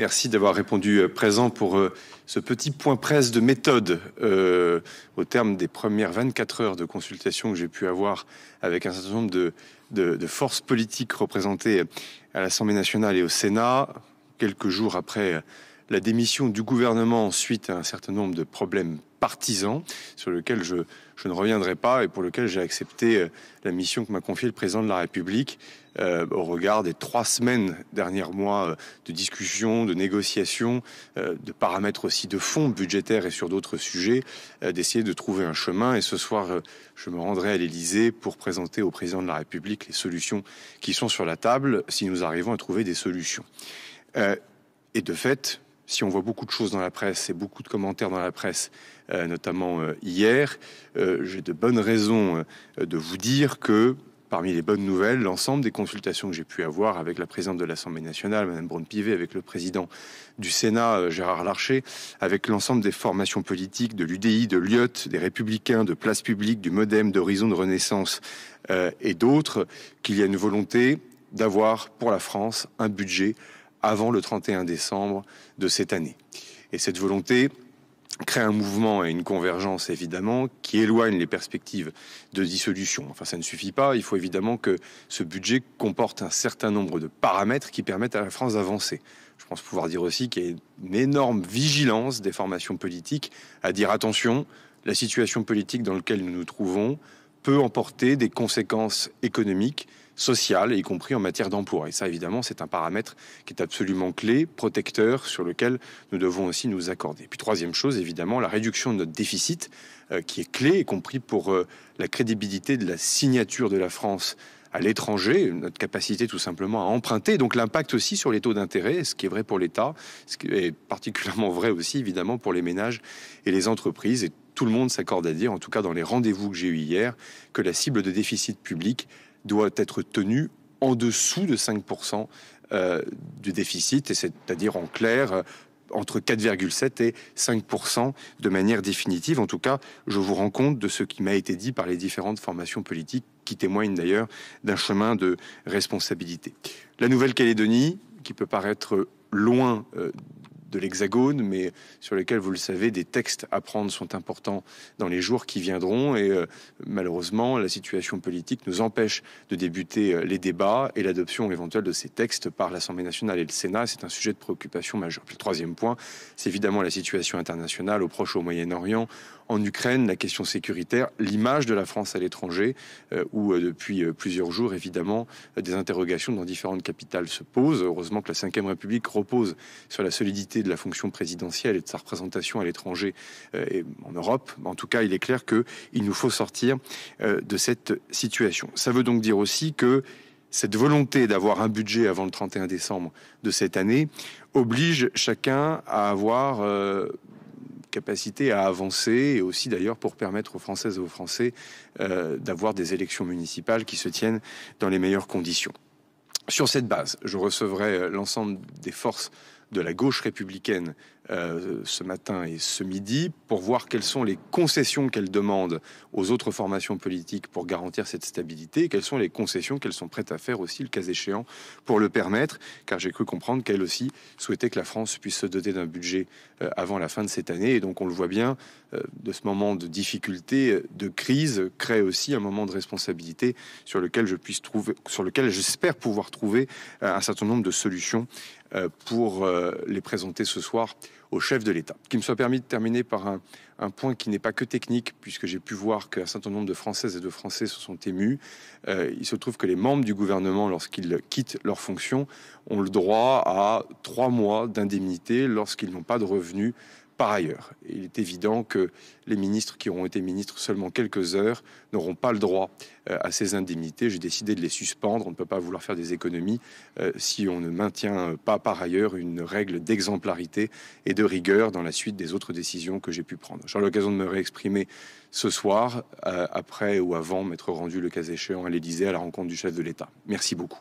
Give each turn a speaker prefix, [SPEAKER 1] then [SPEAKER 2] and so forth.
[SPEAKER 1] Merci d'avoir répondu présent pour ce petit point presse de méthode au terme des premières 24 heures de consultation que j'ai pu avoir avec un certain nombre de forces politiques représentées à l'Assemblée nationale et au Sénat, quelques jours après la démission du gouvernement suite à un certain nombre de problèmes partisans sur lesquels je ne reviendrai pas et pour lequel j'ai accepté la mission que m'a confiée le président de la République au regard des 3 semaines, derniers mois de discussions, de négociations, de paramètres aussi de fond budgétaires et sur d'autres sujets, d'essayer de trouver un chemin. Et ce soir, je me rendrai à l'Élysée pour présenter au président de la République les solutions qui sont sur la table, si nous arrivons à trouver des solutions. Et de fait, si on voit beaucoup de choses dans la presse et beaucoup de commentaires dans la presse, notamment hier, j'ai de bonnes raisons de vous dire que, parmi les bonnes nouvelles, l'ensemble des consultations que j'ai pu avoir avec la présidente de l'Assemblée nationale, Madame Braun-Pivet, avec le président du Sénat, Gérard Larcher, avec l'ensemble des formations politiques, de l'UDI, de l'IOT, des Républicains, de Place Publique, du MoDem, d'Horizon de Renaissance et d'autres, qu'il y a une volonté d'avoir pour la France un budget avant le 31 décembre de cette année. Et cette volonté crée un mouvement et une convergence, évidemment, qui éloigne les perspectives de dissolution. Enfin, ça ne suffit pas. Il faut évidemment que ce budget comporte un certain nombre de paramètres qui permettent à la France d'avancer. Je pense pouvoir dire aussi qu'il y a une énorme vigilance des formations politiques à dire attention, la situation politique dans laquelle nous nous trouvons peut emporter des conséquences économiques, sociales, y compris en matière d'emploi. Et ça, évidemment, c'est un paramètre qui est absolument clé, protecteur, sur lequel nous devons aussi nous accorder. Puis troisième chose, évidemment, la réduction de notre déficit, qui est clé, y compris pour la crédibilité de la signature de la France à l'étranger, notre capacité tout simplement à emprunter, donc l'impact aussi sur les taux d'intérêt, ce qui est vrai pour l'État, ce qui est particulièrement vrai aussi, évidemment, pour les ménages et les entreprises. Et tout le monde s'accorde à dire, en tout cas dans les rendez-vous que j'ai eus hier, que la cible de déficit public doit être tenue en dessous de 5% du déficit, et c'est-à-dire en clair entre 4,7 et 5% de manière définitive. En tout cas, je vous rends compte de ce qui m'a été dit par les différentes formations politiques qui témoignent d'ailleurs d'un chemin de responsabilité. La Nouvelle-Calédonie, qui peut paraître loin de l'Hexagone, mais sur lesquels, vous le savez, des textes à prendre sont importants dans les jours qui viendront. Et malheureusement, la situation politique nous empêche de débuter les débats et l'adoption éventuelle de ces textes par l'Assemblée nationale et le Sénat. C'est un sujet de préoccupation majeur. Puis le troisième point, c'est évidemment la situation internationale au Proche et au Moyen-Orient, en Ukraine, la question sécuritaire, l'image de la France à l'étranger, où depuis plusieurs jours, évidemment, des interrogations dans différentes capitales se posent. Heureusement que la Ve République repose sur la solidité de la fonction présidentielle et de sa représentation à l'étranger et en Europe. En tout cas, il est clair qu'il nous faut sortir de cette situation. Ça veut donc dire aussi que cette volonté d'avoir un budget avant le 31 décembre de cette année oblige chacun à avoir capacité à avancer, et aussi d'ailleurs pour permettre aux Françaises et aux Français d'avoir des élections municipales qui se tiennent dans les meilleures conditions. Sur cette base, je recevrai l'ensemble des forces de la gauche républicaine ce matin et ce midi pour voir quelles sont les concessions qu'elles demandent aux autres formations politiques pour garantir cette stabilité, et quelles sont les concessions qu'elles sont prêtes à faire aussi, le cas échéant, pour le permettre, car j'ai cru comprendre qu'elles aussi souhaitaient que la France puisse se doter d'un budget avant la fin de cette année. Et donc on le voit bien, de ce moment de difficulté, de crise, crée aussi un moment de responsabilité sur lequel j'espère pouvoir trouver un certain nombre de solutions pour les présenter ce soir au chef de l'État. Qu'il me soit permis de terminer par un point qui n'est pas que technique, puisque j'ai pu voir qu'un certain nombre de Françaises et de Français se sont émus. Il se trouve que les membres du gouvernement, lorsqu'ils quittent leurs fonctions, ont le droit à 3 mois d'indemnité lorsqu'ils n'ont pas de revenus par ailleurs. Il est évident que les ministres qui auront été ministres seulement quelques heures n'auront pas le droit à ces indemnités. J'ai décidé de les suspendre. On ne peut pas vouloir faire des économies si on ne maintient pas par ailleurs une règle d'exemplarité et de rigueur dans la suite des autres décisions que j'ai pu prendre. J'aurai l'occasion de me réexprimer ce soir, après ou avant m'être rendu le cas échéant à l'Élysée à la rencontre du chef de l'État. Merci beaucoup.